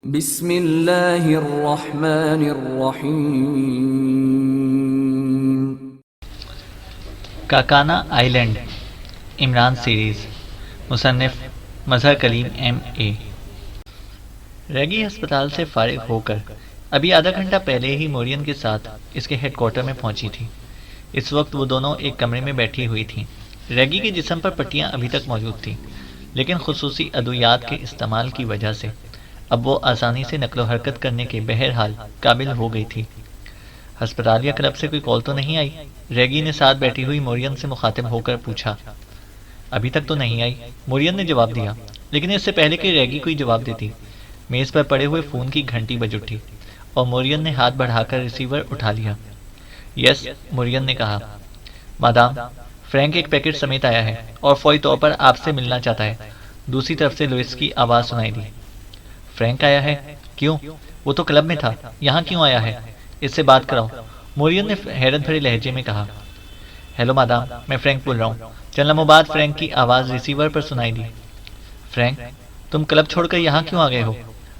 بسم اللہ الرحمن الرحیم۔ کاکانا آئی لینڈ عمران سیریز، مصنف مظہر کلیم ایم اے۔ ریگی ہسپتال سے فارغ ہو کر ابھی آدھا گھنٹہ پہلے ہی مورین کے ساتھ اس کے ہیڈ کوارٹر میں پہنچی تھی۔ اس وقت وہ دونوں ایک کمرے میں بیٹھی ہوئی تھیں۔ ریگی کے جسم پر پٹیاں ابھی تک موجود تھیں، لیکن خصوصی ادویات کے استعمال کی وجہ سے اب وہ آسانی سے نقل و حرکت کرنے کے بہرحال قابل ہو گئی تھی۔ ہسپتال یا کلب سے کوئی کال تو نہیں آئی؟ ریگی نے ساتھ بیٹھی ہوئی مورین سے مخاطب ہو کر پوچھا۔ ابھی تک تو نہیں آئی، مورین نے جواب دیا، لیکن اس سے پہلے کہ ریگی کوئی جواب دیتی، میز پر پڑے ہوئے فون کی گھنٹی بج اٹھی اور مورین نے ہاتھ بڑھا کر ریسیور اٹھا لیا۔ یس، مورین نے کہا۔ مادام، فرینک ایک پیکٹ سمیت آیا ہے اور فوری طور پر آپ سے ملنا چاہتا ہے، دوسری طرف سے لوئس کی آواز سنائی دی۔ فرینک آیا ہے؟ کیوں؟ وہ تو کلب میں تھا، یہاں کیوں آیا ہے؟ اس سے بات کراؤ، مورین نے حیرت بھرے لہجے میں کہا۔ ہیلو مادام، میں فرینک بول رہا ہوں۔ چند لمحوں بعد فرینک کی آواز ریسیور پر سنائی دی۔ فرینک، تم کلب چھوڑ کر یہاں کیوں آ گئے ہو؟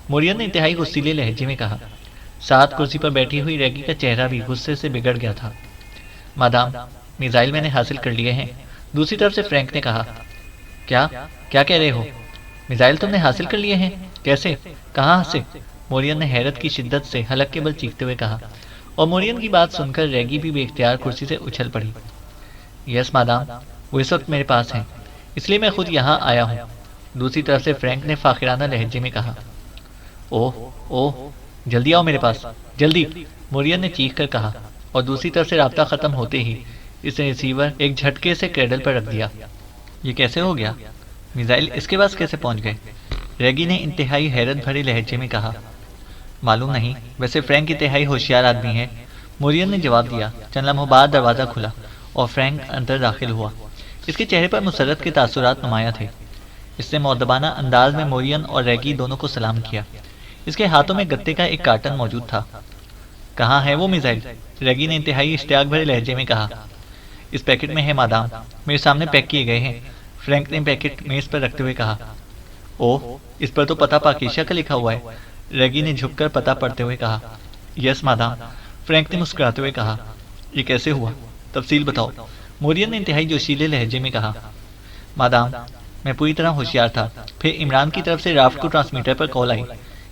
مورین نے انتہائی غصیلے لہجے میں کہا۔ ساتھ کرسی پر بیٹھی ہوئی ریگی کا چہرہ بھی غصے سے بگڑ گیا تھا۔ مادام، میزائل میں نے حاصل کر لیے ہیں، دوسری طرف سے فرینک نے کہا۔ کیا کہہ رہے ہو؟ میزائل تم نے حاصل کر لیے ہیں؟ کیسے؟ کہاں سے؟ مورین نے حیرت کی شدت سے حلق کے بل چیختے ہوئے کہا، اور مورین کی بات سن کر ریگی بھی بے اختیار کرسی سے اچھل پڑی۔ یس مادام، وہ اس وقت میرے پاس ہیں، اس لیے میں خود یہاں آیا ہوں، دوسری طرف سے فرینک نے فاخرانہ لہجے میں کہا۔ اوہ، جلدی آؤ میرے پاس، جلدی، مورین نے چیخ کر کہا، اور دوسری طرف سے رابطہ ختم ہوتے ہی اس نے ریسیور ایک جھٹکے سے کریڈل پر رکھ دیا۔ یہ کیسے ہو گیا؟ میزائل اس کے پاس کیسے پہنچ گئے؟ ریگی نے انتہائی حیرت بھرے لہجے میں کہا۔ معلوم نہیں، ویسے فرینک انتہائی ہوشیار آدمی ہے، مورین نے جواب دیا۔ چند لمحوں بعد دروازہ کھلا اور فرینک اندر داخل ہوا۔ اس کے چہرے پر مسرت کے تاثرات نمایاں تھے۔ اس نے مؤدبانہ انداز میں مورین اور ریگی دونوں کو سلام کیا۔ اس کے ہاتھوں میں گتے کا ایک کارٹن موجود تھا۔ کہاں ہے وہ میزائل؟ ریگی نے انتہائی اشتیاق بھرے لہجے میں کہا۔ اس پیکٹ میں ہے مادام، میرے سامنے پیک کیے گئے ہیں، فرینک نے پیکٹ میز پر رکھتے ہوئے کہا۔ اوہ، اس پر تو پتہ پاکیشا کا لکھا ہوا ہے، ریگی نے جھک کر پتہ پڑھتے ہوئے کہا۔ یس مادام، فرینک نے مسکراتے ہوئے کہا۔ یہ کیسے ہوا؟ تفصیل بتاؤ، مورین نے انتہائی جوشیلے لہجے میں کہا۔ مادام، میں پوری طرح ہوشیار تھا، پھر عمران کی طرف سے رافٹ کو ٹرانسمیٹر پر کال آئی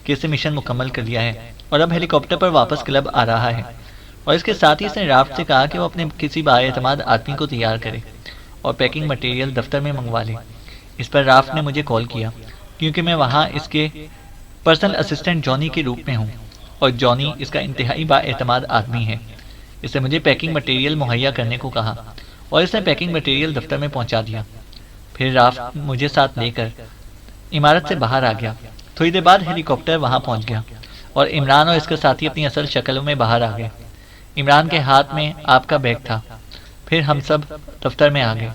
کہ اس نے مشن مکمل کر لیا ہے اور اب ہیلی کاپٹر پر واپس کلب آ رہا ہے، اور اس کے ساتھ ہی اس نے رافٹ سے کہا کہ وہ اپنے کسی بااعتماد آدمی کو تیار کرے اور پیکنگ مٹیریل دفتر میں منگوا لے۔ اس پر رافٹ نے مجھے کال کیا کیونکہ میں وہاں اس کے پرسنل اسسٹنٹ جانی کے روپ میں ہوں، اور جانی اس کا انتہائی بااعتماد آدمی ہے۔ اس نے مجھے پیکنگ مٹیریل مہیا کرنے کو کہا اور اس نے پیکنگ مٹیریل دفتر میں پہنچا دیا۔ پھر رافٹ مجھے ساتھ لے کر عمارت سے باہر آ گیا۔ تھوڑی دیر بعد ہیلی کاپٹر وہاں پہنچ گیا اور عمران اور اس کے ساتھی اپنی اصل شکلوں میں باہر آ گئے۔ عمران کے ہاتھ میں آپ کا بیگ تھا۔ پھر ہم سب دفتر میں آ گئے،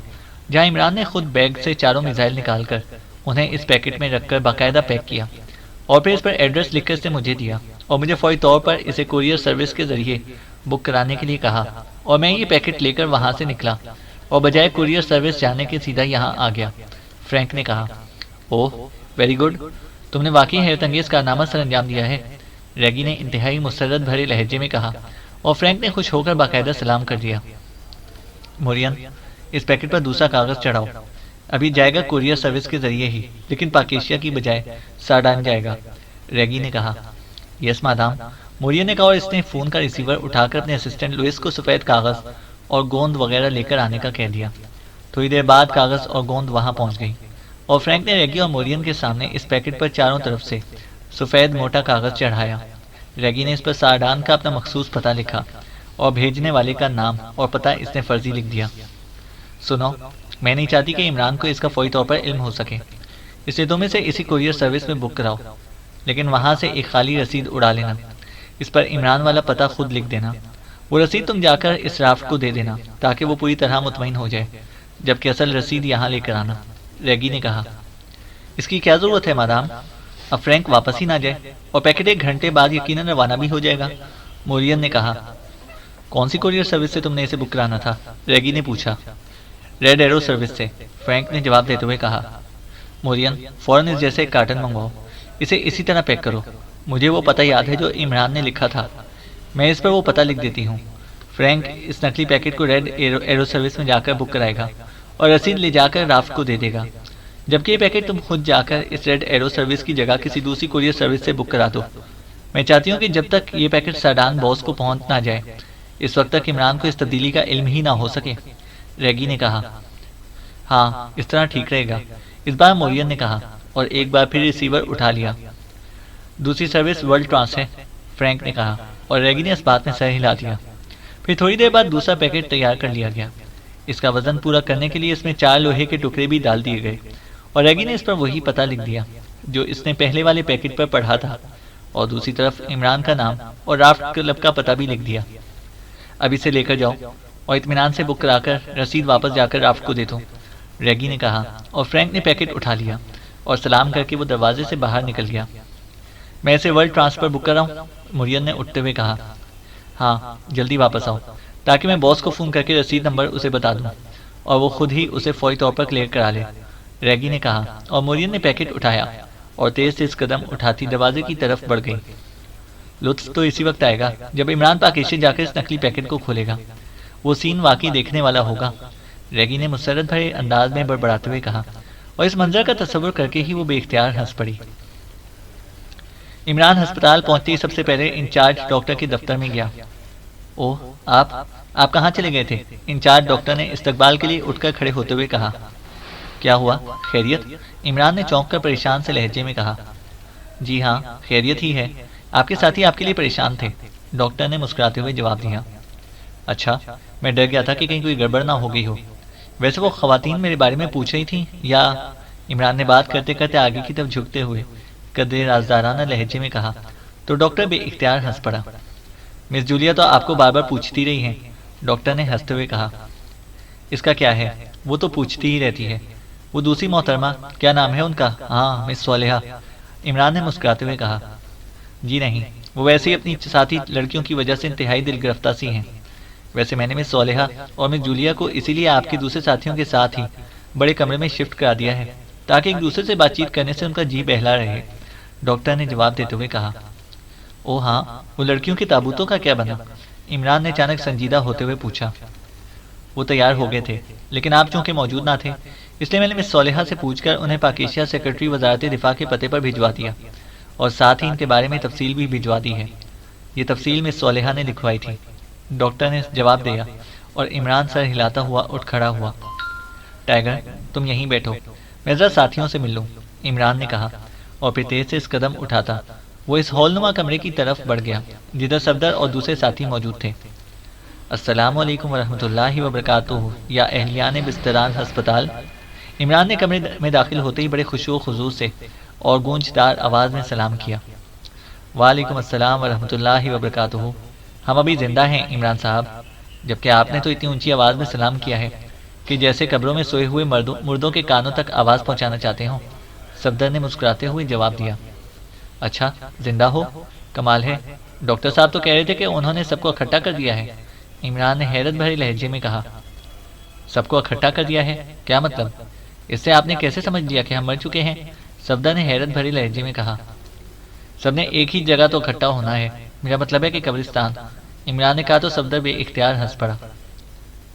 جہاں عمران نے خود بیگ سے چاروں میزائل نکال کر انہیں اس پیکٹ میں رکھ کر باقاعدہ پیک کیا، اور پھر اس پر ایڈریس لکھ کر اسے مجھے دیا اور مجھے فوری طور پر اسے کوریئر سروس کے ذریعے بک کرانے کے لیے کہا، اور میں یہ پیکٹ لے کر وہاں سے نکلا اور بجائے کوریئر سروس جانے کے سیدھا یہاں آ گیا، فرینک نے کہا۔ اوہ، ویری گڈ، تم نے واقعی حیرت انگیز کارنامہ سر انجام دیا ہے، ریگی نے انتہائی مسرت بھرے لہجے میں کہا، اور فرینک نے خوش ہو کر باقاعدہ سلام کر دیا۔ مورین، اس پیکٹ پر دوسرا کاغذ چڑھاؤ، ابھی جائے گا کوریئر سروس کے ذریعے ہی، لیکن پاکیشیا کی بجائے ساڈان جائے گا، ریگی نے کہا۔ یس مادام، مورین نے کہا، اور اس نے فون کا ریسیور اٹھا کر اپنے اسسٹنٹ لوئس کو سفید کاغذ اور گوند وغیرہ لے کر آنے کا کہہ دیا۔ تھوڑی دیر بعد کاغذ اور گوند وہاں پہنچ گئی اور فرینک نے ریگی اور مورین کے سامنے اس پیکٹ پر چاروں طرف سے سفید موٹا کاغذ چڑھایا۔ ریگی نے اس پر ساڈان کا اپنا مخصوص پتہ لکھا اور بھیجنے والے کا نام اور پتہ اس نے فرضی لکھ دیا۔ سنو، میں نہیں چاہتی کہ عمران کو اس کا فوری طور پر علم ہو سکے، اس لیے تم اسے اسی کوریئر سروس میں بک کراؤ، لیکن وہاں سے ایک خالی رسید اڑا لینا، اس پر عمران والا پتہ خود لکھ دینا، وہ رسید تم جا کر اس رافٹ کو دے دینا تاکہ وہ پوری طرح مطمئن ہو جائے، جبکہ اصل رسید یہاں لے کر آنا، ریگی نے کہا۔ اس کی کیا ضرورت ہے مادام؟ اب فرینک واپس ہی نہ جائے اور پیکٹ 1 گھنٹے بعد یقیناً روانہ بھی ہو جائے گا، مورین نے کہا۔ کون سی کوریئر سروس سے تم نے اسے بک کرانا تھا؟ ریگی نے پوچھا۔ ریڈ ایرو سروس سے، فرینک نے جواب دیتے ہوئے کہا۔ مورین، فوراً اس جیسے ایک کارٹن منگواؤ، اسے اسی طرح پیک کرو، مجھے وہ پتہ یاد ہے جو عمران نے لکھا تھا، میں اس پر وہ پتہ لکھ دیتی ہوں۔ فرینک اس نقلی پیکٹ کو ریڈ ایرو سروس میں جا کر بک کرائے گا اور رسید لے جا کر رافٹ کو دے دے گا، جبکہ یہ پیکٹ تم خود جا کر اس ریڈ ایرو سروس کی جگہ کسی دوسری کوریئر سروس سے بک کرا دو۔ میں چاہتی ہوں کہ جب تک یہ پیکٹ ساڈان باس کو پہنچ نہ جائے، اس وقت تک عمران کو اس تبدیلی کا علم ہی نہ ہو سکے۔ ریگی نے کہا، ہاں اس طرح ٹھیک رہے گا، اس بار مورین نے کہا، اور ایک بار پھر ریسیور اٹھا لیا۔ دوسری سروس ورلڈ ٹرانس ہے، فرینک نے کہا، اور ریگی نے اس بات میں سر ہلا دیا۔ پھر تھوڑی دیر بعد دوسرا پیکٹ تیار کر لیا گیا۔ اس کا وزن پورا کرنے کے لیے اس میں 4 لوہے کے ٹکڑے بھی ڈال دیے گئے، اور ریگی نے اس پر وہی پتہ لکھ دیا جو اس نے پہلے والے پیکٹ پر پڑھا تھا، اور دوسری طرف عمران کا نام اور رافٹ کلب کا پتہ بھی لکھ دیا۔ اب اسے لے کر جاؤ اور اطمینان سے بک کرا کر رسید واپس جا کر رافٹ کو دے دو، ریگی نے کہا، اور فرینک نے پیکٹ اٹھا لیا اور سلام کر کے وہ دروازے سے باہر نکل گیا۔ میں اسے ورلڈ ٹرانس پر بک کر رہا ہوں، مورین نے اٹھتے ہوئے کہا۔ ہاں جلدی واپس آؤ تاکہ میں باس کو فون کر کے رسید نمبر اسے بتا دوں اور وہ خود ہی اسے فوری طور پر کلیئر کرا لے، ریگی نے کہا، اور مورین نے پیکٹ اٹھایا اور تیز تیز قدم اٹھاتی دروازے کی طرف بڑھ گئی۔ لطف تو اسی وقت آئے گا جب عمران پاکیشین جا کر اس نقلی پیکٹ کو کھولے گا، وہ سین واقعی دیکھنے والا ہوگا، ریگی نے مسرت بھرے انداز میں بڑبڑاتے ہوئے کہا، اور اس منظر کا تصور کر کے ہی وہ بے اختیار ہنس پڑی۔ عمران ہسپتال پہنچتے ہی سب سے پہلے انچارج ڈاکٹر کے دفتر میں گیا۔ اوہ آپ کہاں چلے گئے تھے؟ انچارج ڈاکٹر نے استقبال کے لیے اٹھ کر کھڑے ہوتے ہوئے کہا۔ کیا ہوا، خیریت؟ عمران نے چونک کر پریشان سے لہجے میں کہا۔ جی ہاں خیریت ہی ہے، آپ کے ساتھی آپ کے لیے پریشان تھے، ڈاکٹر نے مسکراتے ہوئے جواب دیا۔ اچھا، میں ڈر گیا تھا کہ کہیں کوئی گڑبڑ نہ ہو گئی ہو۔ ویسے وہ خواتین میرے بارے میں پوچھ رہی تھیں یا؟ عمران نے بات کرتے کرتے آگے کی طرف جھکتے ہوئے قدرے رازدارانہ لہجے میں کہا، تو ڈاکٹر بے اختیار ہنس پڑا۔ مس جولیا تو آپ کو بار بار پوچھتی رہی ہیں، ڈاکٹر نے ہنستے ہوئے کہا۔ اس کا کیا ہے، وہ تو پوچھتی ہی رہتی ہے۔ وہ دوسری محترمہ، کیا نام ہے ان کا؟ ہاں مس صالحہ، عمران نے مسکراتے ہوئے کہا۔ جی نہیں، وہ ویسے ہی اپنی ساتھی لڑکیوں کی وجہ سے انتہائی دل گرفتہ سی ہیں۔ ویسے میں نے مس صالحہ اور مس جولیا کو اسی لیے آپ کے دوسرے ساتھیوں کے ساتھ ہی بڑے کمرے میں شفٹ کرا دیا ہے تاکہ ایک دوسرے سے بات چیت کرنے سے ان کا جی بہلا رہے، ڈاکٹر نے جواب دیتے ہوئے کہا۔ او ہاں، وہ لڑکیوں کے تابوتوں کا کیا بنا؟ عمران نے اچانک سنجیدہ ہوتے ہوئے پوچھا۔ وہ تیار ہو گئے تھے، لیکن آپ چونکہ موجود نہ تھے اس لیے میں نے مس صالحہ سے پوچھ کر انہیں پاکیشیا سیکرٹری وزارت دفاع کے پتے پر بھجوا دیا، اور ساتھ ہی ان کے بارے میں تفصیل بھی بھجوا دی ہے۔ یہ تفصیل مس صالحہ نے لکھوائی تھی، ڈاکٹر نے جواب دیا، اور عمران سر ہلاتا ہوا اٹھ کھڑا ہوا۔ ٹائیگر تم یہیں بیٹھو، میں ذرا ساتھیوں سے مل لوں، عمران نے کہا، اور پھر تیز سے اس قدم اٹھاتا وہ اس ہال نما کمرے کی طرف بڑھ گیا جدھر صفدر اور دوسرے ساتھی موجود تھے۔ السلام علیکم ورحمۃ اللہ وبرکاتہ یا اہلیان بستران ہسپتال، عمران نے کمرے میں داخل ہوتے ہی بڑے خشوع و خضوع سے اور گونجدار آواز میں سلام کیا۔ وعلیکم السلام ورحمۃ اللہ وبرکاتہ، ہم ابھی زندہ ہیں عمران صاحب، جبکہ آپ نے تو اتنی اونچی آواز میں سلام کیا ہے کہ جیسے قبروں میں سوئے ہوئے مردوں کے کانوں تک آواز پہنچانا چاہتے ہوں، صفدر نے مسکراتے ہوئے جواب دیا۔ اچھا زندہ ہو، کمال ہے، ڈاکٹر صاحب تو کہہ رہے تھے کہ انہوں نے سب کو اکٹھا کر دیا ہے، عمران نے حیرت بھرے لہجے میں کہا۔ سب کو اکٹھا کر دیا ہے کیا مطلب؟ اس سے آپ نے کیسے سمجھ لیا کہ ہم مر چکے ہیں؟ صفدر نے حیرت بھرے لہجے میں کہا۔ سب نے ایک ہی جگہ تو اکٹھا ہونا ہے، میرا مطلب ہے کہ قبرستان، عمران نے کہا تو صفدر بے اختیار ہنس پڑا۔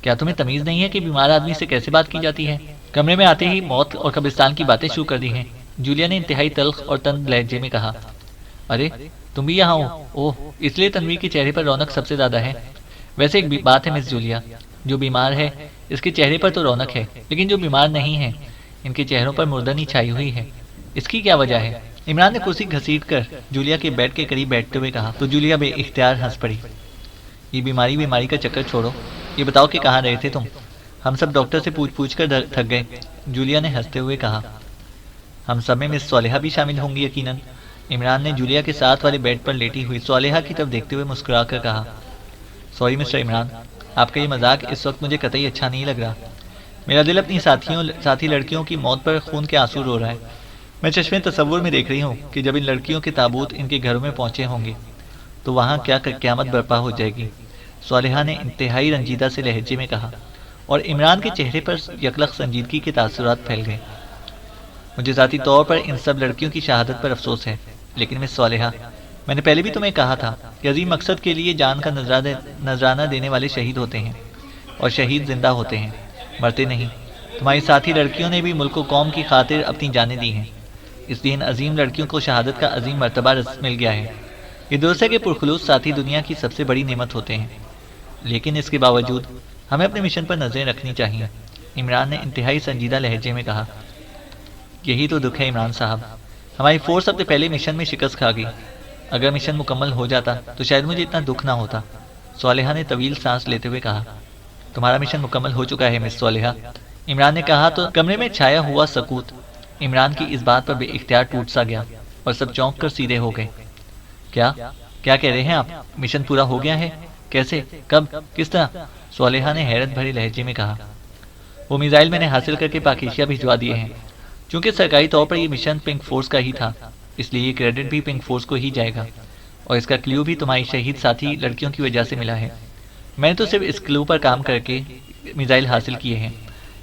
کیا تمہیں تمیز نہیں ہے کہ بیمار آدمی سے کیسے بات کی جاتی ہے؟ کمرے میں آتے ہی موت اور قبرستان کی باتیں شروع کر دی ہیں، جولیا نے انتہائی تلخ اور تند لہجے میں کہا۔ ارے تم بھی یہاں ہو؟ اوہ، اس لیے تنویر کے چہرے پر رونق سب سے زیادہ ہے۔ ویسے ایک بات ہے مس جولیا، جو بیمار ہے اس کے چہرے پر تو رونق ہے، لیکن جو بیمار نہیں ہے ان کے چہروں پر مردنی چھائی ہوئی ہے، اس کی کیا وجہ ہے؟ عمران نے کرسی گھسیٹ کر جولیا کے بیڈ کے قریب بیٹھتے ہوئے کہا تو جولیا بے اختیار ہنس پڑی۔ یہ بیماری کا چکر چھوڑو، یہ بتاؤ کہ کہاں رہے تھے تم؟ ہم سب ڈاکٹر سے پوچھ کر تھک گئے، جولیا نے ہنستے ہوئے کہا۔ ہم سب میں مس صالحہ بھی شامل ہوں گی یقیناً، عمران نے جولیا کے ساتھ والے بیڈ پر لیٹی ہوئی صالحہ کی طرف دیکھتے ہوئے مسکرا کر کہا۔ سوری مسٹر عمران، آپ کا یہ مذاق اس وقت مجھے قطعی اچھا نہیں لگ رہا، میرا دل اپنی ساتھی لڑکیوں کی موت پر خون کے آنسو رو رہا ہے۔ میں چشمے تصور میں دیکھ رہی ہوں کہ جب ان لڑکیوں کے تابوت ان کے گھروں میں پہنچے ہوں گے تو وہاں کیا قیامت برپا ہو جائے گی، صالحہ نے انتہائی رنجیدہ سے لہجے میں کہا، اور عمران کے چہرے پر یکلخ سنجیدگی کے تاثرات پھیل گئے۔ مجھے ذاتی طور پر ان سب لڑکیوں کی شہادت پر افسوس ہے، لیکن مس صالحہ میں نے پہلے بھی تمہیں کہا تھا کہ عظیم مقصد کے لیے جان کا نذرانہ دینے والے شہید ہوتے ہیں، اور شہید زندہ ہوتے ہیں، مرتے نہیں۔ تمہاری ساتھی لڑکیوں نے بھی ملک و قوم کی خاطر اپنی جانیں دی ہیں، اس لیے ان عظیم لڑکیوں کو شہادت کا عظیم مرتبہ مل گیا ہے۔ یہ درست ہے کہ پرخلوص ساتھی دنیا کی سب سے بڑی نعمت ہوتے ہیں، لیکن اس کے باوجود ہمیں اپنے مشن پر نظریں رکھنی چاہیے۔ عمران نے انتہائی سنجیدہ لہجے میں کہا۔ یہی تو دکھ ہے عمران صاحب، ہماری فورس اپنے پہلے مشن میں شکست کھا گئی۔ اگر مشن مکمل ہو جاتا تو شاید مجھے اتنا دکھ نہ ہوتا۔ صالحہ نے طویل سانس لیتے ہوئے کہا۔ تمہارا مشن مکمل ہو چکا ہے مس صالحہ، عمران نے کہا تو کمرے میں چھایا ہوا سکوت عمران کی اس بات پر بے اختیار ٹوٹ سا گیا اور سب چونک کر سیدھے ہو گئے۔ کیا کہہ رہے ہیں آپ؟ مشن پورا ہو گیا ہے؟ کیسے؟ کب؟ کس طرح؟ صالحہ نے حیرت بھرے لہجے میں کہا۔ وہ میزائل میں نے حاصل کر کے پاکیشیا بھجوا دیے ہیں۔ چونکہ سرکاری طور پر یہ مشن پنک فورس کا ہی تھا، اس لیے یہ کریڈٹ بھی پنک فورس کو ہی جائے گا، اور اس کا کلیو بھی تمہاری شہید ساتھی لڑکیوں کی وجہ سے ملا ہے۔ میں نے تو صرف اس کلیو پر کام کر کے میزائل حاصل کیے ہیں،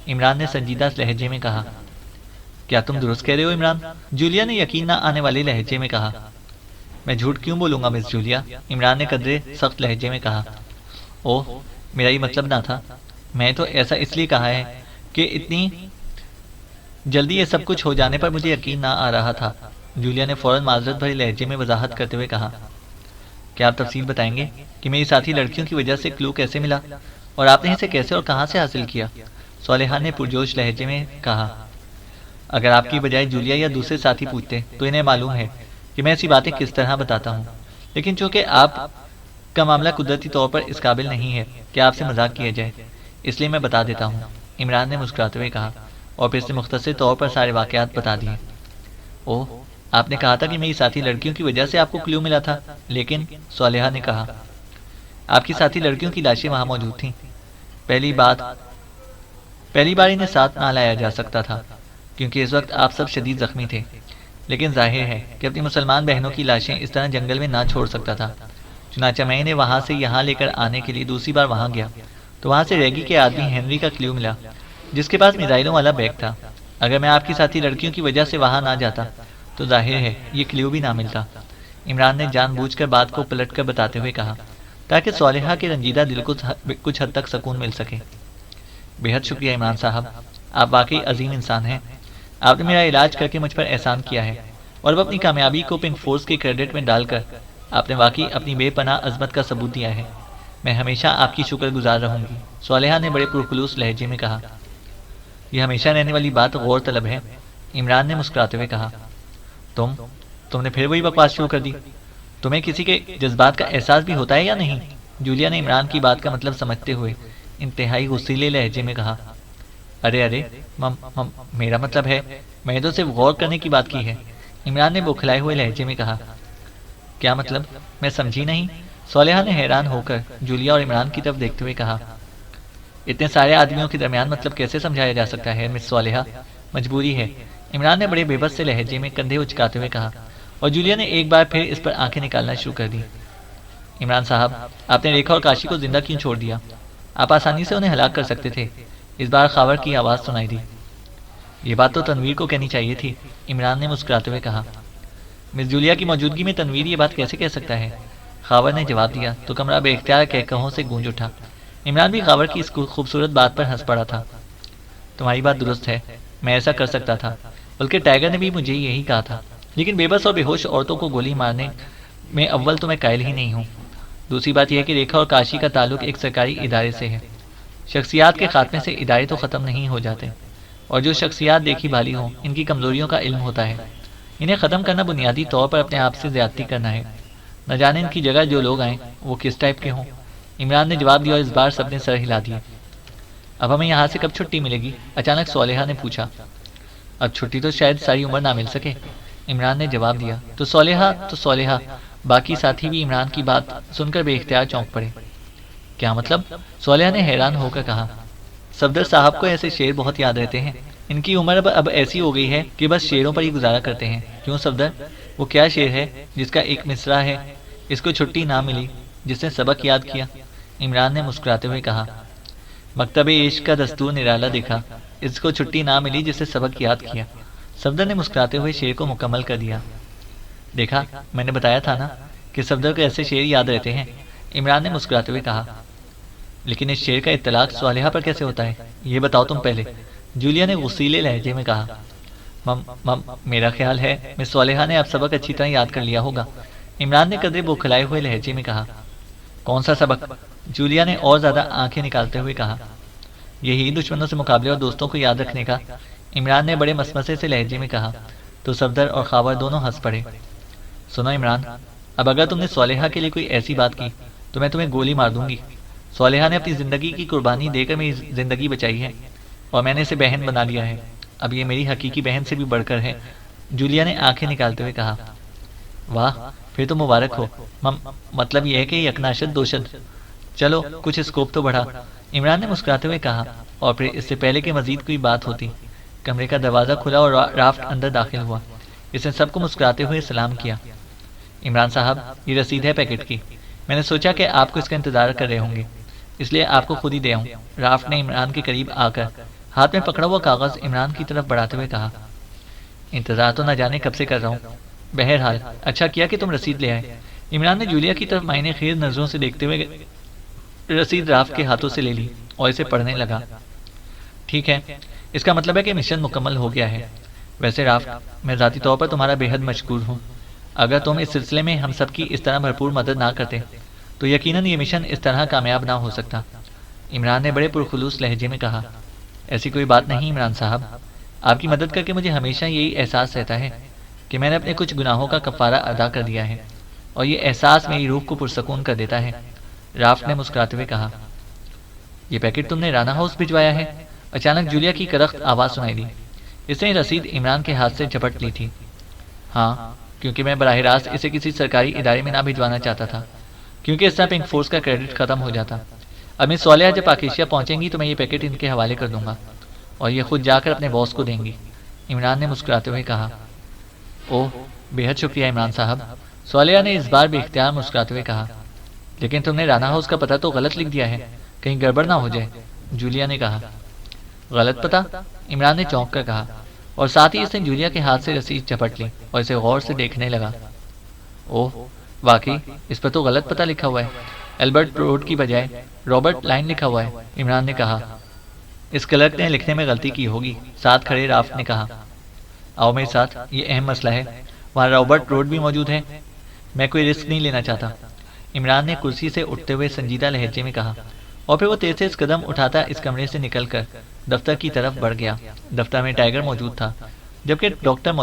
عمران نے سنجیدہ لہجے میں کہا۔ کیا تم درست کہہ رہے ہو عمران؟ جولیا نے یقین نہ آنے والے لہجے میں کہا۔ میں جھوٹ کیوں بولوں گا مس جولیا، عمران نے قدرے سخت لہجے میں کہا۔ اوہ، میرا یہ مطلب نہ تھا، میں تو ایسا اس لیے کہا ہے کہ اتنی جلدی یہ سب کچھ ہو جانے پر مجھے یقین نہ آ رہا تھا، جولیا نے فوراً معذرت بھرے لہجے میں وضاحت کرتے ہوئے کہا۔ کیا آپ تفصیل بتائیں گے کہ میری ساتھی لڑکیوں کی وجہ سے کلو کیسے ملا، اور آپ نے اسے کیسے اور کہاں سے حاصل کیا؟ صالحہ نے پرجوش لہجے میں کہا۔ اگر آپ کی بجائے جولیا یا دوسرے ساتھی پوچھتے تو انہیں معلوم ہے کہ میں ایسی باتیں کس طرح بتاتا ہوں، لیکن چونکہ آپ کا معاملہ قدرتی طور پر اس قابل نہیں ہے کہ آپ سے مذاق کیا جائے، اس لیے میں بتا دیتا ہوں، عمران نے مسکراتے ہوئے کہا، اور پھر سے مختصر طور پر سارے واقعات بتا دیے۔ اوہ، آپ نے کہا تھا کہ میری ساتھی لڑکیوں کی وجہ سے آپ کو کلیو ملا تھا، لیکن صالحہ نے کہا، آپ کی ساتھی لڑکیوں کی لاشیں وہاں موجود تھیں۔ پہلی بار انہیں ساتھ نہ لایا جا سکتا تھا کیونکہ اس وقت آپ سب شدید زخمی تھے، لیکن ظاہر ہے کہ اپنی مسلمان بہنوں کی لاشیں اس طرح جنگل میں نہ چھوڑ سکتا تھا، چنانچہ میں انہیں وہاں سے یہاں لے کر آنے کے لیے دوسری بار وہاں گیا تو وہاں سے ریگی کے آدمی ہنری کا کلیو ملا جس کے پاس میزائلوں والا بیگ تھا۔ اگر میں آپ کی ساتھی لڑکیوں کی وجہ سے وہاں نہ جاتا تو ظاہر ہے یہ کلیو بھی نہ ملتا، عمران نے جان بوجھ کر بات کو پلٹ کر بتاتے ہوئے کہا تاکہ صالحہ کے رنجیدہ دل کو کچھ حد تک سکون مل سکے۔ بے حد شکریہ عمران صاحب، آپ واقعی عظیم انسان ہیں، آپ نے میرا علاج کر کے مجھ پر احسان کیا ہے، اور اب اپنی کامیابی کو پنک فورس کے کریڈٹ میں ڈال کر آپ نے واقعی اپنی بے پناہ عظمت کا ثبوت دیا ہے۔ میں ہمیشہ آپ کی شکر گزار رہوں گی، صالحہ نے بڑے پرخلوص لہجے میں کہا۔ یہ ہمیشہ رہنے والی بات غور طلب ہے، عمران نے مسکراتے ہوئے کہا۔ تم نے پھر وہی بکواس شروع کر دی، تمہیں کسی کے جذبات کا احساس بھی ہوتا ہے یا نہیں؟ جولیا نے عمران کی بات کا مطلب سمجھتے ہوئے انتہائی غصیلے لہجے میں کہا۔ ارے میرا مطلب ہے، میں تو صرف غور کرنے کی بات کی ہے، عمران نے بوکھلائے ہوئے لہجے میں کہا۔ کیا مطلب؟ میں سمجھی نہیں، صالحہ نے حیران ہو کر جولیا اور عمران کی طرف دیکھتے ہوئے کہا۔ اتنے سارے آدمیوں کے درمیان مطلب کیسے سمجھایا جا سکتا ہے مس صالحہ، مجبوری ہے، عمران نے بڑے بے بس سے لہجے میں کندھے اچکاتے ہوئے کہا، اور جولیا نے ایک بار پھر اس پر آنکھیں نکالنا شروع کر دی۔ عمران صاحب، آپ نے ریکھا اور کاشی کو زندہ کیوں چھوڑ دیا؟ آپ آسانی سے انہیں ہلاک کر سکتے تھے۔ اس بار خاور کی آواز سنائی دی۔ یہ بات تو تنویر کو کہنی چاہیے تھی، عمران نے مسکراتے ہوئے کہا۔ مس جولیا کی موجودگی میں تنویر یہ بات کیسے کہہ سکتا ہے؟ خاور نے جواب دیا تو کمرہ بے اختیار کہکہوں سے گونج اٹھا۔ عمران بھی خاور کی اس خوبصورت بات پر ہنس پڑا تھا۔ تمہاری بات درست ہے، میں ایسا کر سکتا تھا، بلکہ ٹائیگر نے بھی مجھے یہی کہا تھا، لیکن بے بس اور بے ہوش عورتوں کو گولی مارنے میں اول تو میں قائل ہی نہیں ہوں۔ دوسری بات یہ ہے کہ ریکھا اور کاشی کا تعلق ایک سرکاری ادارے سے ہے، شخصیات کے خاتمے سے ادارے تو ختم نہیں ہو جاتے، اور جو شخصیات دیکھی بھالی ہوں ان کی کمزوریوں کا علم ہوتا ہے، انہیں ختم کرنا بنیادی طور پر اپنے آپ سے زیادتی کرنا ہے، نہ جانے ان کی جگہ جو لوگ آئیں وہ کس ٹائپ کے ہوں۔ عمران نے جواب دیا اور اس بار سب نے سر ہلا دیا۔ اب ہمیں یہاں سے کب چھٹی ملے گی؟ اچانک صالحہ نے پوچھا۔ اب چھٹی تو شاید ساری عمر نہ مل سکے، عمران نے جواب دیا۔ تو صالحہ باقی ساتھی بھی عمران کی بات سن کر بے اختیار چونک پڑے۔ کیا مطلب؟ صالحہ نے حیران ہو کر کہا۔ صفدر صاحب کو ایسے شعر بہت یاد رہتے ہیں، ان کی عمر اب ایسی ہو گئی ہے کہ بس شعروں پر ہی گزارا کرتے ہیں۔ کیوں صفدر؟ وہ کیا شعر ہے جس کا ایک مصرع ہے، اس کو چھٹی نہ ملی جس نے سبق یاد کیا؟ عمران نے مسکراتے ہوئے کہا۔ مکتب عشق کا دستور نرالا دیکھا، اس کو چھٹی نہ ملی جس نے سبق یاد کیا۔ صفدر نے مسکراتے ہوئے شعر کو مکمل کر دیا۔ دیکھا، میں نے بتایا تھا نا، کہ صفدر کو ایسے شعر یاد رہتے ہیں؟ عمران نے مسکراتے ہوئے کہا، لیکن اس شعر کا اطلاق صالحہ پر کیسے ہوتا ہے، یہ بتاؤ تم پہلے، جولیا نے غصیلے لہجے میں کہا۔ میرا خیال ہے مس صالحہ نے اب سبق اچھی طرح یاد کر لیا ہوگا، عمران نے قدرے بوکھلائے ہوئے لہجے میں کہا۔ کون سا سبق؟ جولیا نے اور زیادہ آنکھیں نکالتے ہوئے کہا۔ یہی دشمنوں سے مقابلے اور دوستوں کو یاد رکھنے کا، عمران نے بڑے مسمسے سے لہجے میں کہا۔ تو صفدر اور خاور دونوں ہنس پڑے۔ سنو عمران، اب اگر تم نے صالحہ کے لیے کوئی ایسی بات کی تو میں تمہیں گولی مار دوں گی۔ صالحہ نے اپنی زندگی کی قربانی دے کر میری زندگی بچائی ہے اور میں نے اسے بہن بنا لیا ہے، اب یہ میری حقیقی بہن سے بھی بڑھ کر ہے، جولیا نے آنکھیں نکالتے ہوئے کہا۔ واہ، پھر تو مبارک ہو، مطلب یہ ہے کہ یکناشد دوشد۔ چلو کچھ اسکوپ تو بڑھا، عمران نے مسکراتے ہوئے کہا، اور پھر اس سے پہلے کہ مزید کوئی بات ہوتی، کمرے کا دروازہ کھلا اور رافٹ اندر داخل ہوا۔ اس نے سب کو مسکراتے ہوئے سلام کیا۔ عمران صاحب، یہ رسید ہے پیکٹ کی، میں نے سوچا کہ آپ کو اس کا انتظار کر رہے ہوں گے، اس لیے آپ کو خود ہی دے آؤں۔ رافٹ نے عمران کے قریب آ کر ہاتھ میں پکڑا ہوا کاغذ عمران کی طرف بڑھاتے ہوئے کہا۔ انتظار تو نہ جانے کب سے کر رہا ہوں، بہرحال اچھا کیا کہ تم رسید لے آئے۔ عمران نے جولیا کی طرف معنی خیز نظروں سے دیکھتے ہوئے رسید رافٹ کے ہاتھوں سے لے لی اور اسے پڑھنے لگا۔ ٹھیک ہے، اس کا مطلب ہے کہ مشن مکمل ہو گیا ہے۔ ویسے رافٹ، میں ذاتی طور پر تمہارا بے حد مشکور ہوں، اگر تم اس سلسلے میں ہم سب کی اس طرح بھرپور مدد نہ کرتے تو یقیناً یہ مشن اس طرح کامیاب نہ ہو سکتا۔ عمران نے بڑے پرخلوص لہجے میں کہا۔ ایسی کوئی بات نہیں عمران صاحب، آپ کی مدد کر کے مجھے ہمیشہ یہی احساس رہتا ہے کہ میں نے اپنے کچھ گناہوں کا کفارہ ادا کر دیا ہے، اور یہ احساس میری روح کو پرسکون کر دیتا ہے۔ رافٹ نے مسکراتے ہوئے کہا۔ یہ پیکٹ تم نے رانا ہاؤس بھجوایا ہے؟ اچانک جولیا کی کرخت آواز سنائی دی۔ اس نے رسید عمران کے ہاتھ سے جھپٹ لی تھی۔ ہاں، کیونکہ میں براہ راست اسے کسی سرکاری ادارے میں نہ بھجوانا چاہتا تھا، کیونکہ اس طرح پنک فورس کا کریڈٹ ختم ہو جاتا۔ اب مس صالحہ جب پاکیشیا پہنچیں گی تو میں یہ پیکٹ ان کے حوالے کر دوں گا اور یہ خود جا کر اپنے باس کو دیں گی، عمران نے مسکراتے ہوئے کہا۔ اوہ، بے حد شکریہ عمران صاحب، صالحہ نے اس بار بے اختیار مسکراتے ہوئے کہا۔ لیکن تم نے رانا ہاؤس کا پتہ تو غلط لکھ دیا ہے، کہیں گڑبڑ نہ ہو جائے، جولیا نے کہا۔ غلط پتہ؟ عمران نے چونک کر کہا، اور ساتھ ہی اس نے جولیا کے ہاتھ سے رسید جھپٹ لی اور اسے غور سے دیکھنے لگا۔ اوہ، واقعی اس پر تو غلط پتہ لکھا ہوا ہے، البرٹ روڈ کی بجائے رابرٹ لائن لکھا ہوا ہے، عمران نے کہا۔ اس کلرک نے لکھنے میں غلطی کی ہوگی، ساتھ کھڑے رافٹ نے کہا۔ آؤ میرے ساتھ، یہ اہم مسئلہ ہے، وہاں رابرٹ روڈ بھی موجود ہے، میں کوئی رسک نہیں لینا چاہتا، عمران نے کرسی سے اٹھتے ہوئے سنجیدہ لہجے میں کہا، اور پھر وہ تیز تیز قدم اٹھاتا اس کمرے سے نکل کر دفتر کی طرف بڑھ گیا۔ دفتر میں ٹائیگر موجود تھا، جبکہ ڈاکٹر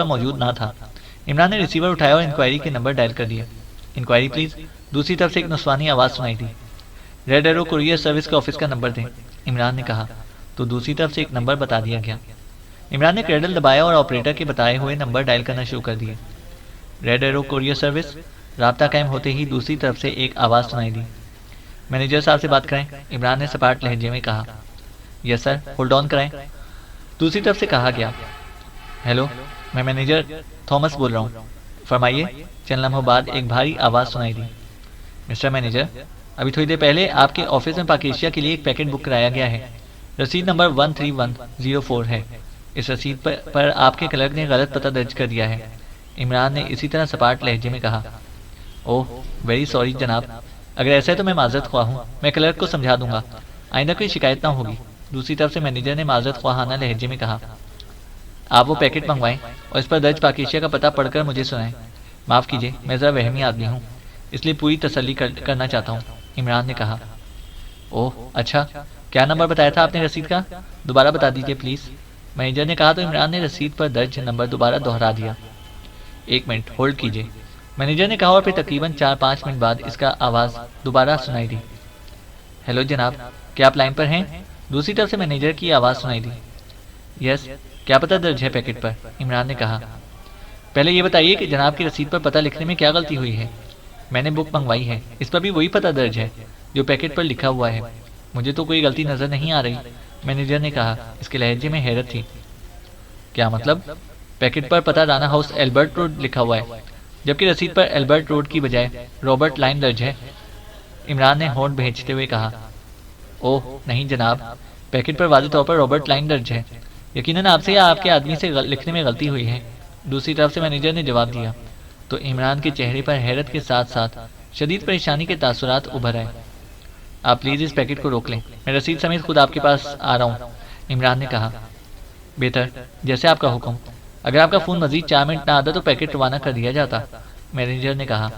موجود نہ تھا۔ عمران نے ریسیور اٹھایا اور انکوائری کے نمبر ڈائل کر دیا۔ انکوائری پلیز، دوسری طرف سے ایک نسوانی آواز سنائی دی۔ ریڈ ایرو کوریئر سروس کے آفس کا نمبر دیں، عمران نے کہا، تو دوسری طرف سے ایک نمبر بتا دیا گیا۔ عمران نے کریڈل دبایا اور آپریٹر کے بتائے ہوئے نمبر ڈائل کرنا شروع کر دیے۔ ریڈ ایرو کوریئر سروس، رابطہ قائم ہوتے ہی دوسری طرف سے ایک آواز سنائی دی۔ مینیجر صاحب سے بات کریں، عمران نے سپاٹ لہجے میں کہا۔ یس سر، ہولڈ آن کرائیں، دوسری طرف سے کہا گیا۔ ہیلو، میں مینیجر تھامس بول رہا ہوں، فرمائیے، چند لمحوں بعد ایک بھاری آواز سنائی دی۔ مسٹر مینیجر، ابھی تھوڑی دیر پہلے آپ کے آفس میں پاکیشیا کے لیے ایک پیکٹ بک کرایا گیا ہے، رسید نمبر 13104 ہے، اس رسید پر آپ کے کلرک نے غلط پتہ درج کر دیا ہے، عمران نے اسی طرح سپاٹ لہجے میں کہا۔ اوہ، ویری سوری جناب، اگر ایسا ہے تو میں معذرت خواہ ہوں، میں کلرک کو سمجھا دوں گا، آئندہ کوئی شکایت نہ ہوگی، دوسری طرف سے مینیجر نے معذرت خواہانہ لہجے میں کہا۔ آپ وہ پیکٹ منگوائیں اور اس پر درج پاکیشیا کا پتہ پڑھ کر مجھے سنائیں۔ معاف کیجیے، میں ذرا وہمی آدمی ہوں، اس لیے پوری تسلی کرنا چاہتا ہوں، عمران نے کہا۔ اوہ اچھا، کیا نمبر بتایا تھا آپ نے رسید کا؟ دوبارہ بتا دیجیے پلیز، مینیجر نے کہا تو عمران نے رسید پر درج نمبر دوبارہ دہرا دیا۔ ایک منٹ ہولڈ کیجیے، مینیجر نے کہا، اور پھر تقریباً 4-5 منٹ بعد اس کا آواز دوبارہ سنائی دی۔ ہیلو جناب، کیا آپ لائن پر ہیں؟ دوسری طرف سے مینیجر کی آواز سنائی دی۔ یس، کیا پتہ درج ہے پیکٹ پر؟ عمران نے کہا۔ پہلے یہ بتائیے کہ جناب کی رسید پر پتہ لکھنے میں کیا غلطی ہوئی ہے؟ میں نے بک منگوائی ہے، اس پر بھی وہی پتہ درج ہے جو پیکٹ پر لکھا ہوا ہے، مجھے تو کوئی غلطی نظر نہیں آ رہی، مینیجر نے کہا، اس کے لہجے میں حیرت تھی۔ کیا مطلب؟ پیکٹ پر پتہ رانا ہاؤس البرٹ روڈ لکھا ہوا ہے، جبکہ رسید پر البرٹ روڈ کی بجائے رابرٹ لائن درج ہے، عمران نے ہونٹ بھینچتے ہوئے کہا۔ اوہ نہیں جناب، پیکٹ پر واضح طور پر رابرٹ لائن درج ہے، یقیناً آپ سے یا آپ کے آدمی سے لکھنے میں غلطی ہوئی ہے، دوسری طرف سے مینیجر نے جواب دیا۔ تو عمران کے چہرے پر حیرت کے ساتھ ساتھ شدید پریشانی کے تاثرات ابھر آئے۔ آپ پلیز اس پیکٹ کو روک لیں، میں رسید سمیت خود آپ کے پاس آ رہا ہوں، عمران نے کہا۔ بہتر، جیسے آپ کا حکم، اگر آپ کا فون مزید 4 منٹ نہ آتا تو پیکٹ روانہ کر دیا جاتا، مینیجر نے کہا۔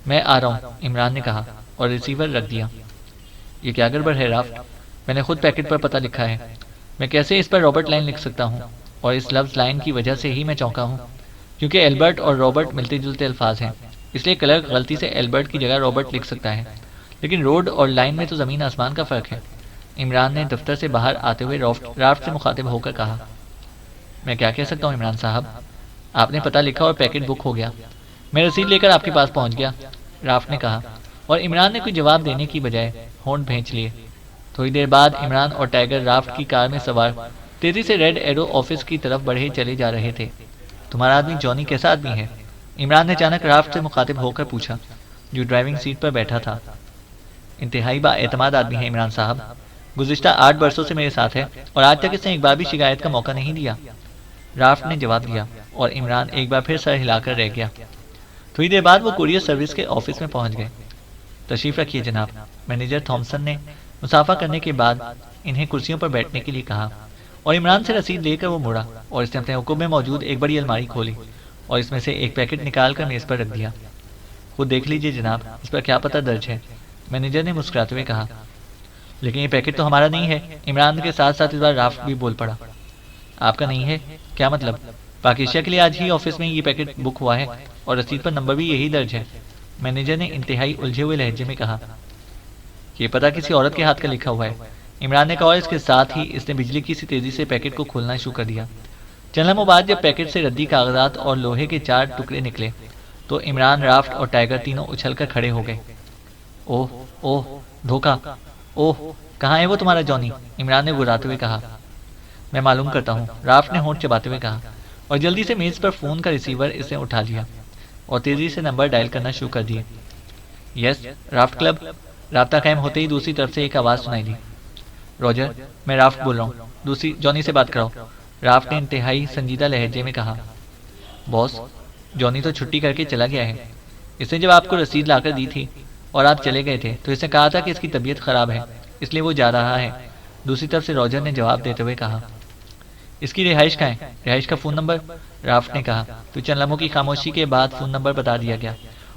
میں آ رہا ہوں، عمران نے کہا اور ریسیور رکھ دیا۔ یہ کیا گڑبڑ ہے رافٹ؟ میں نے خود پیکٹ پر پتہ لکھا ہے، میں کیسے اس پر رابرٹ لائن لکھ سکتا ہوں؟ اور اس لفظ لائن کی وجہ سے ہی میں چونکا ہوں، کیونکہ ایلبرٹ اور رابرٹ ملتے جلتے الفاظ ہیں، اس لیے کلرک غلطی سے ایلبرٹ کی جگہ رابرٹ لکھ سکتا ہے، لیکن روڈ اور لائن میں تو زمین آسمان کا فرق ہے۔ عمران نے دفتر سے باہر آتے ہوئے رافٹ سے مخاطب ہو کر کہا۔ میں کیا کہہ سکتا ہوں عمران صاحب، آپ نے پتہ لکھا اور پیکٹ بک ہو گیا، میں رسید لے کر آپ کے پاس پہنچ گیا، رافٹ نے کہا، اور عمران نے کوئی جواب دینے کی بجائے ہونٹ بھینچ لیے۔ تھوڑی دیر بعد عمران اور ٹائیگر رافٹ کی کار میں سوار تیزی سے ریڈ ایرو آفس کی طرف بڑھے چلے جا رہے تھے۔ تمہارا آدمی جونی کیسا آدمی ہے؟ عمران نے اچانک رافٹ سے مخاطب ہو کر پوچھا، جو ڈرائیونگ سیٹ پر بیٹھا تھا۔ انتہائی با اعتماد آدمی ہے عمران صاحب، گزشتہ 8 برسوں سے میرے ساتھ ہے اور آج تک اس نے ایک بار بھی شکایت کا موقع نہیں دیا، رافٹ نے جواب دیا، اور عمران ایک بار پھر سر ہلا کر رہ گیا۔ تھوڑی دیر بعد وہ کوریئر سروس کے آفس میں پہنچ گئے۔ تشریف رکھیے جناب، مینیجر تھامسن نے مسافہ کرنے کے بعد انہیں کرسیوں پر بیٹھنے کے لیے کہا، اور عمران سے رسید لے کر وہ مڑا اور اس نے اپنے حکم میں موجود ایک بڑی الماری کھولی اور اس میں سے ایک پیکٹ نکال کر میز پر رکھ دیا۔ خود دیکھ لیجئے جناب، اس پر کیا پتہ درج ہے، مینیجر نے مسکراتے ہوئے کہا۔ لیکن یہ پیکٹ تو ہمارا نہیں ہے، عمران کے ساتھ ساتھ اس بار رافٹ بھی بول پڑا۔ آپ کا نہیں ہے؟ کیا مطلب؟ پاکیشیا کے لیے آج ہی آفس میں یہ پیکٹ بک ہوا ہے اور رسید پر نمبر بھی یہی درج ہے، مینیجر نے انتہائی الجھے ہوئے لہجے میں کہا۔ یہ پتہ کسی عورت کے ہاتھ کا لکھا ہوا ہے، عمران نے کہا، اور اس کے ساتھ ہی اس نے بجلی کی سی تیزی سے پیکٹ کو کھولنا شروع کر دیا۔ چند لمحوں بعد جب پیکٹ سے ردی کاغذات اور لوہے کے 4 ٹکڑے نکلے تو عمران، رافٹ اور ٹائیگر تینوں اچھل کر کھڑے ہو گئے۔ اوہ اوہ، دھوکہ، اوہ کہاں ہے وہ تمہارا جونی؟ عمران نے گراتے ہوئے کہا۔ میں معلوم کرتا ہوں، رافٹ نے ہونٹ چباتے ہوئے کہا، اور جلدی سے میز پر فون کا ریسیور اس نے اٹھا لیا اور تیزی سے نمبر ڈائل کرنا شروع کر دیے۔ یس، رافٹ کلب۔ رابطہ قائم ہوتے ہی دوسری طرف سے ایک آواز سنائی دی۔ روجر، میں رافٹ بول رہا ہوں، دوسری جونی سے بات کراؤ، رافٹ نے انتہائی سنجیدہ لہجے میں کہا۔ باس، جونی تو چھٹی کر کے چلا گیا ہے، اس نے جب آپ کو رسید لا کر دی تھی اور آپ چلے گئے تھے تو اس نے کہا تھا کہ اس کی طبیعت خراب ہے، اس لیے وہ جا رہا ہے، دوسری طرف سے روجر نے جواب دیتے ہوئے کہا۔ اس کی رہائش کہاں ہے؟ رہائش کا فون نمبر؟ رافٹ نے کہا۔ تو چند لمحوں کی خاموشی کے بعد فون نمبر بتا دیا گیا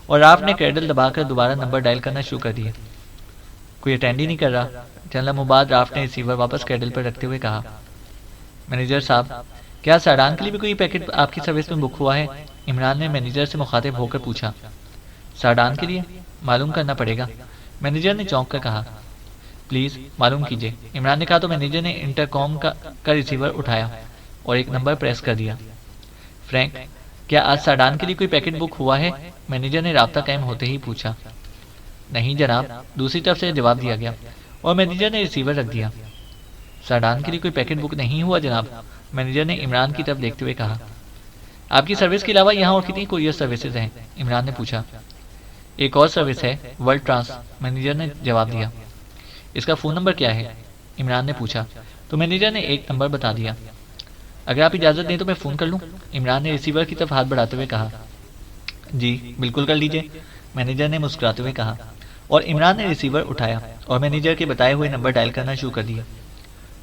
اور رافٹ نے کریڈل دبا کر دوبارہ نمبر ڈائل کرنا شروع کر دیا۔ کوئی اٹینڈ ہی نہیں کر رہا۔ چند لمحوں بعد رافٹ نے ریسیور واپس کریڈل پر رکھتے ہوئے کہا۔ مینیجر صاحب، کیا ساڈان کے لیے بھی کوئی پیکٹ آپ کی سروس میں بک ہوا ہے؟ عمران نے مینیجر سے مخاطب ہو کر پوچھا۔ ساڈان کے لیے؟ معلوم کرنا پڑے گا، مینیجر نے چونک کر کہا۔ پلیز معلوم کیجیے، عمران نے کہا تو مینیجر نے انٹرکام کا ریسیور اٹھایا اور ایک نمبر پریس کر دیا۔ فرینک، کیا آج ساڈان کے لیے کوئی پیکٹ بک ہوا ہے؟ مینیجر نے رابطہ قائم ہوتے ہی پوچھا۔ نہیں جناب، دوسری طرف سے جواب دیا گیا اور مینیجر نے ریسیور رکھ دیا۔ ساڈان کے لیے کوئی پیکٹ بک نہیں ہوا جناب، مینیجر نے عمران کی طرف دیکھتے ہوئے کہا۔ آپ کی سروس کے علاوہ یہاں اور کتنی کوریئر سروسز ہیں؟ عمران نے پوچھا۔ ایک اور سروس ہے، ورلڈ ٹرانس، مینیجر نے جواب دیا۔ اس کا فون نمبر کیا ہے؟ عمران نے پوچھا تو مینیجر نے ایک نمبر بتا دیا۔ اگر آپ اجازت دیں تو میں فون کر لوں؟ عمران نے ریسیور کی طرف ہاتھ بڑھاتے ہوئے کہا۔ جی بالکل کر لیجئے، مینیجر نے مسکراتے ہوئے کہا، اور عمران نے ریسیور اٹھایا اور مینیجر کے بتائے ہوئے نمبر ڈائل کرنا شروع کر دیا۔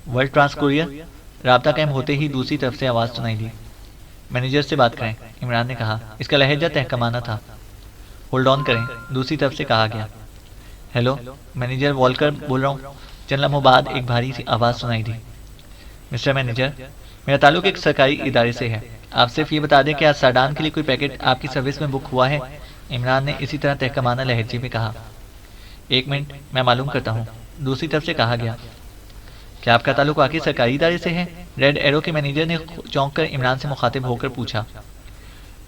World trans courier? رابطہ قائم ہوتے ہی دوسری طرف سے آواز سنائی دی۔ مینیجر سے بات کریں، عمران نے کہا، اس کا لہجہ تحکمانہ تھا۔ ہولڈ آن کریں، دوسری طرف سے کہا گیا۔ ہیلو، مینیجر والکر بول رہا ہوں۔ چند لمحوں بعد ایک بھاری سی آواز سنائی دی۔ مسٹر مینیجر، میرا تعلق ایک سرکاری ادارے سے ہے، آپ صرف یہ بتا دیں کہ آج ساڈان کے لیے کوئی پیکٹ آپ کی سروس میں بک ہوا ہے؟ عمران نے اسی طرح تحکمانہ لہجے میں کہا۔ ایک منٹ، میں معلوم کرتا ہوں، دوسری طرف سے کہا گیا۔ کیا آپ کا تعلق واقعی سرکاری ادارے سے ہے؟ ریڈ ایرو کے مینیجر نے چونک کر عمران سے مخاطب ہو کر پوچھا۔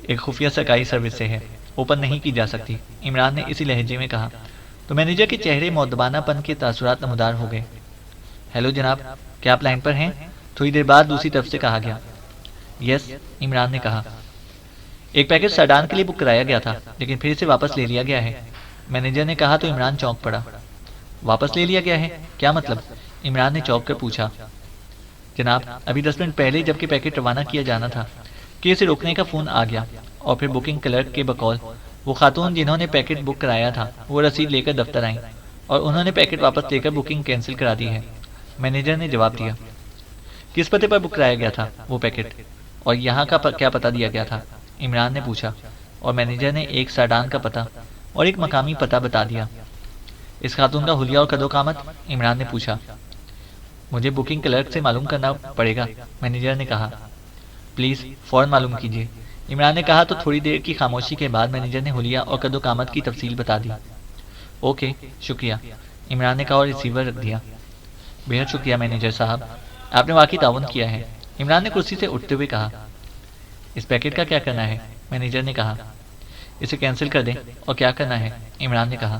ایک خفیہ سرکاری سروس سے ہے، اوپن نہیں کی جا سکتی، عمران نے اسی لہجے میں کہا تو مینیجر کے چہرے مؤدبانہ پن کے تاثرات نمودار ہو گئے۔ ہیلو جناب، کیا آپ لائن پر ہیں؟ تھوڑی دیر بعد دوسری طرف سے کہا گیا۔ یس، عمران نے کہا۔ ایک پیکٹ ساڈان کے لیے بک کرایا گیا تھا لیکن پھر اسے واپس لے لیا گیا ہے، مینیجر نے کہا تو عمران چونک پڑا۔ واپس لے لیا گیا ہے؟ کیا مطلب؟ عمران نے چونک کر پوچھا۔ جناب، ابھی 10 منٹ پہلے جبکہ پیکٹ روانہ کیا جانا تھا کہ اسے روکنے کا فون آ گیا، اور پھر بکنگ کلرک کے بقول وہ خاتون جنہوں نے پیکٹ بک کرایا تھا وہ رسید لے کر دفتر آئیں اور انہوں نے پیکٹ واپس لے کر بکنگ کینسل کرا دی ہے۔ مینیجر نے جواب دیا۔ کس پتے پر بک کرایا گیا تھا وہ پیکٹ، اور یہاں کا کیا پتہ دیا گیا تھا؟ عمران نے پوچھا، اور مینیجر نے ایک ساڈان کا پتہ اور ایک مقامی پتہ بتا دیا۔ اس خاتون کا حلیہ اور قد و قامت؟ عمران نے پوچھا۔ مجھے بکنگ کلرک سے معلوم کرنا پڑے گا، مینیجر نے کہا۔ پلیز فوراً معلوم کیجیے، عمران نے کہا تو تھوڑی دیر کی خاموشی کے بعد مینیجر نے حلیہ اور قد و قامت کی تفصیل بتا دی۔ اوکے، شکریہ، عمران نے کہا اور ریسیور رکھ دیا۔ بہت شکریہ مینیجر صاحب، آپ نے واقعی تعاون کیا ہے، عمران نے کرسی سے اٹھتے ہوئے کہا۔ اس پیکٹ کا کیا کرنا ہے؟ مینیجر نے کہا۔ اسے کینسل کر دیں۔ اور کیا کرنا ہے؟ عمران نے کہا۔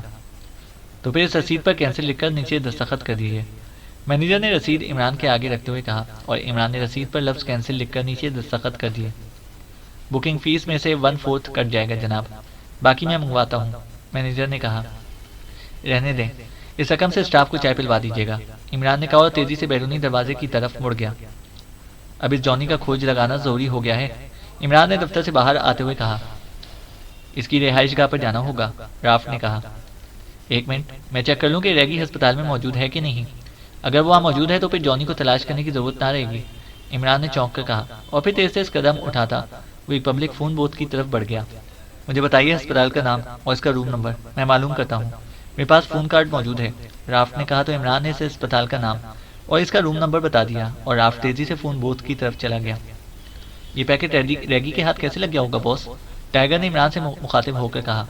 تو پھر اس رسید پر کینسل لکھ کر نیچے دستخط کر دیجیے، مینیجر نے رسید عمران کے آگے رکھتے ہوئے کہا، اور عمران نے رسید پر لفظ کینسل لکھ کر نیچے دستخط کر دیے۔ بکنگ فیس میں سے 1/4 کٹ جائے گا جناب، باقی میں منگواتا ہوں، مینیجر نے کہا۔ رہنے دیں، اس رقم سے اسٹاف کو چائے پلوا دیجیے گا، عمران نے کہا اور تیزی سے بیرونی دروازے کی طرف مڑ گیا۔ اب اس جانی کا کھوج لگانا ضروری ہو گیا ہے، عمران نے دفتر سے باہر آتے ہوئے کہا۔ اس کی رہائش گاہ پر جانا ہوگا، رافٹ نے کہا۔ ایک منٹ، میں چیک کر لوں کہ ریگی ہسپتال میں موجود ہے کہ نہیں، اگر وہ وہاں موجود ہے تو پھر جانی کو تلاش کرنے کی ضرورت نہ رہے گی، عمران نے چونک کر کہا، اور پھر تیز تیز قدم اٹھاتا وہ ایک پبلک فون بوتھ کی طرف بڑھ گیا۔ مجھے بتائیے ہسپتال کا نام اور اس کا روم نمبر، میں معلوم کرتا ہوں، میرے پاس فون کارڈ موجود ہے، رافٹ نے کہا تو عمران نے اسے ہسپتال کا نام اور اس کا روم نمبر بتا دیا اور رافٹ تیزی سے فون بوتھ کی طرف چلا گیا۔ یہ پیکٹ ریگی کے ہاتھ کیسے لگ گیا ہوگا باس؟ ٹائیگر نے عمران سے مخاطب ہو کر کہا۔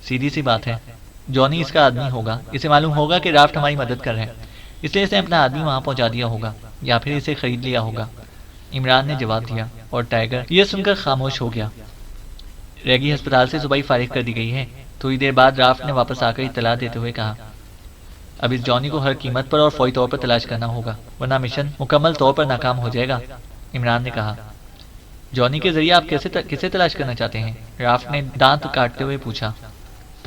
سیدھی سی بات ہے، جانی اس کا آدمی ہوگا، اسے معلوم ہوگا کہ رافٹ ہماری مدد کر رہے ہیں، اس لیے اس نے اپنا آدمی وہاں پہنچا دیا ہوگا یا پھر اسے خرید لیا ہوگا، عمران نے جواب دیا، اور ٹائیگر یہ سن کر خاموش ہو گیا۔ ریگی ہسپتال سے صبح فارغ کر دی گئی ہے، تھوڑی دیر بعد رافٹ نے واپس آ کر اطلاع دیتے ہوئے کہا۔ اب اس جانی کو ہر قیمت پر اور فوری طور پر تلاش کرنا ہوگا ورنہ مشن مکمل طور پر ناکام ہو جائے گا، عمران نے کہا۔ جانی کے ذریعے آپ کسے تلاش کرنا چاہتے ہیں؟ رافٹ نے دانت کاٹتے ہوئے پوچھا۔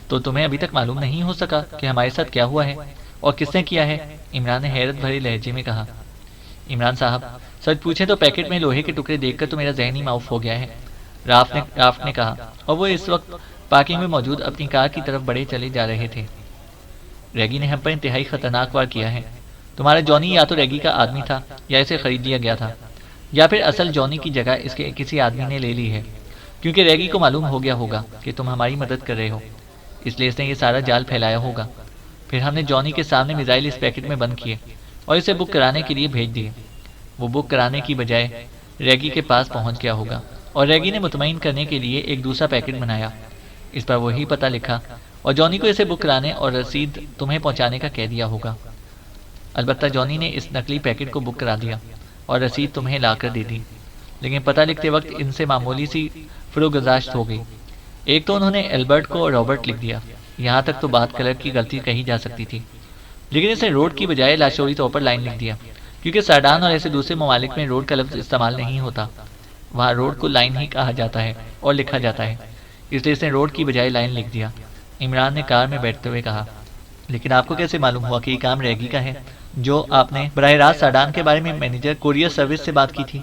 تو تمہیں ابھی تک معلوم نہیں ہو سکا کہ ہمارے ساتھ کیا ہوا ہے اور کس نے کیا ہے؟ عمران نے حیرت بھرے لہجے میں کہا۔ عمران صاحب، سچ پوچھیں تو پیکٹ میں لوہے کے ٹکڑے دیکھ کر تو میرا ذہن ہی معاف ہو گیا ہے، رافٹ نے کہا، اور وہ اس وقت پارکنگ میں موجود اپنی کار کی طرف بڑھے چلے جا رہے تھے۔ ریگی نے ہم پر انتہائی خطرناک وار کیا ہے، تمہارا جانی یا تو ریگی کا آدمی تھا یا اسے خرید لیا گیا تھا، یا پھر اصل جانی کی جگہ اس کے کسی آدمی نے لے لی ہے، کیونکہ ریگی کو معلوم ہو گیا ہوگا کہ تم ہماری مدد کر رہے ہو، اس لیے اس نے یہ سارا جال پھیلایا ہوگا۔ پھر ہم نے جانی کے سامنے میزائل اس پیکٹ میں بند کیے اور اسے بک کرانے کے لیے بھیج دیے۔ وہ بک کرانے کی بجائے ریگی کے پاس پہنچ گیا ہوگا اور ریگی نے مطمئن کرنے کے لیے ایک دوسرا پیکٹ بنایا، اس پر وہی پتہ لکھا اور جانی کو اسے بک کرانے اور رسید تمہیں پہنچانے کا کہہ دیا ہوگا۔ البتہ جانی نے اس نقلی پیکٹ کو بک کرا دیا اور رسید تمہیں لا کر دے دی، لیکن پتہ لکھتے وقت ان سے معمولی سی فروگزاشت ہو گئی۔ ایک تو انہوں نے البرٹ کو رابرٹ لکھ دیا، یہاں تک تو بات کلر کی غلطی کہی جا سکتی تھی، لیکن اس نے روڈ کی بجائے لاشعوری طور پر لائن لکھ دیا، کیونکہ ساڈان اور ایسے دوسرے ممالک میں روڈ کا لفظ استعمال نہیں ہوتا، وہاں روڈ کو لائن ہی کہا جاتا ہے اور لکھا جاتا ہے، اس لیے اس نے روڈ کی بجائے لائن لکھ دیا۔ عمران نے کار میں بیٹھتے ہوئے کہا۔ لیکن آپ کو کیسے معلوم ہوا کہ یہ کام ریگی کا ہے جو آپ نے براہ راست ساڈان کے بارے میں مینیجر کوریئر سروس سے بات کی تھی؟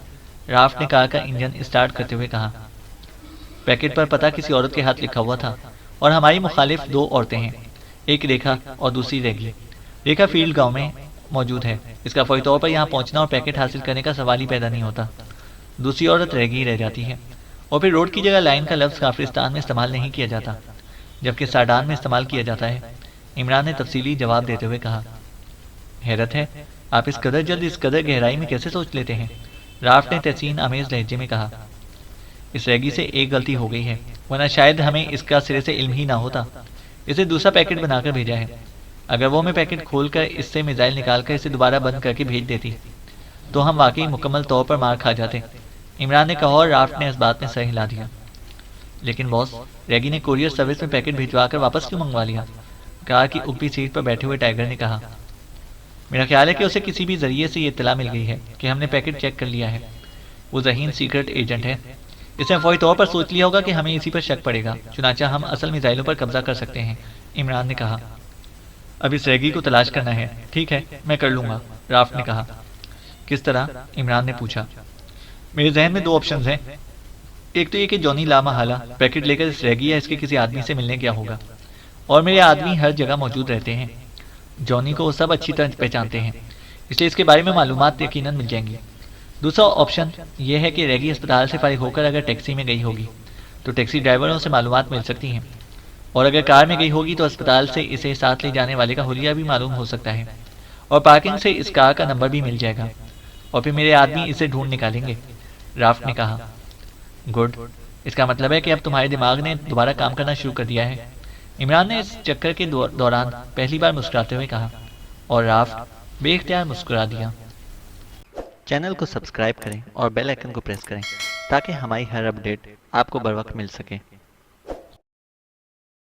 رافٹ نے کار کا انجن اسٹارٹ کرتے ہوئے کہا۔ پیکٹ پر پتہ کسی عورت کے ہاتھ لکھا ہوا تھا اور ہماری مخالف 2 عورتیں ہیں، ایک ریکھا اور دوسری ریگی۔ ریکھا فیلڈ گاؤں میں موجود ہے، اس کا فوری طور پر یہاں پہنچنا اور پیکٹ حاصل کرنے کا سوال ہی پیدا نہیں ہوتا، دوسری عورت ریگی رہ جاتی ہے، اور پھر روڈ کی جگہ لائن کا لفظ کافرستان میں استعمال نہیں کیا جاتا جبکہ ساڈان میں استعمال کیا جاتا ہے، عمران نے تفصیلی جواب دیتے ہوئے کہا۔ حیرت ہے، آپ اس قدر جلد اس قدر گہرائی میں کیسے سوچ لیتے ہیں؟ رافٹ نے تحسین آمیز لہجے میں کہا۔ اس ریگی سے ایک غلطی ہو گئی ہے، ورنہ شاید ہمیں اس کا سرے سے علم ہی نہ ہوتا، اسے دوسرا پیکٹ بنا کر بھیجا ہے، اگر وہ میں پیکٹ کھول کر اس سے میزائل نکال کر اسے دوبارہ بند کر کے بھیج دیتی تو ہم واقعی مکمل طور پر مار کھا جاتے، عمران نے کہا، اور رافٹ نے اس بات میں سر ہلا دیا۔ لیکن باس، ریگی نے کوریئر سروس میں پیکٹ بھجوا کر واپس کیوں منگوا لیا؟ کار کی اوپری سیٹ پر بیٹھے ہوئے ٹائیگر نے کہا۔ میرا خیال ہے کہ اسے کسی بھی ذریعے سے یہ اطلاع مل گئی ہے کہ ہم نے پیکٹ چیک کر لیا ہے، وہ ذہین سیکرٹ ایجنٹ ہے، اس نے فوری طور پر سوچ لیا ہوگا کہ ہمیں اسی پر شک پڑے گا، چنانچہ ہم اصل میزائلوں پر قبضہ کر سکتے ہیں، عمران نے کہا۔ اب اس ریگی کو تلاش کرنا ہے، ٹھیک ہے میں کر لوں گا، رافٹ نے کہا۔ کس طرح؟ عمران نے پوچھا۔ میرے ذہن میں 2 آپشنز ہیں، ایک تو یہ کہ جونی لامحالہ پیکٹ لے کر اس ریگی یا اس کے کسی آدمی سے ملنے گیا ہوگا، اور میرے آدمی ہر جگہ موجود رہتے ہیں، جونی کو وہ سب اچھی طرح پہچانتے ہیں، اس لیے اس کے بارے میں معلومات یقیناً مل جائیں گی۔ دوسرا آپشن یہ ہے کہ ریگی اسپتال سے فارغ ہو کر اگر ٹیکسی میں گئی ہوگی تو ٹیکسی ڈرائیوروں سے معلومات مل سکتی ہیں، اور اگر کار میں گئی ہوگی تو اسپتال سے اسے ساتھ لے جانے والے کا حلیہ بھی معلوم ہو سکتا ہے، اور پارکنگ سے اس کار کا نمبر بھی مل جائے گا، اور پھر میرے آدمی اسے ڈھونڈ نکالیں گے۔ رافٹ نے کہا، گڈ، اس کا مطلب ہے کہ اب تمہارے دماغ نے دوبارہ کام کرنا شروع کر دیا ہے۔ عمران نے اس چکر کے دوران پہلی بار مسکراتے ہوئے کہا، اور رافٹ بے اختیار مسکرا دیا۔ چینل کو سبسکرائب کریں اور بیل آئیکن کو پریس کریں تاکہ ہماری ہر اپڈیٹ آپ کو بر وقت مل سکے۔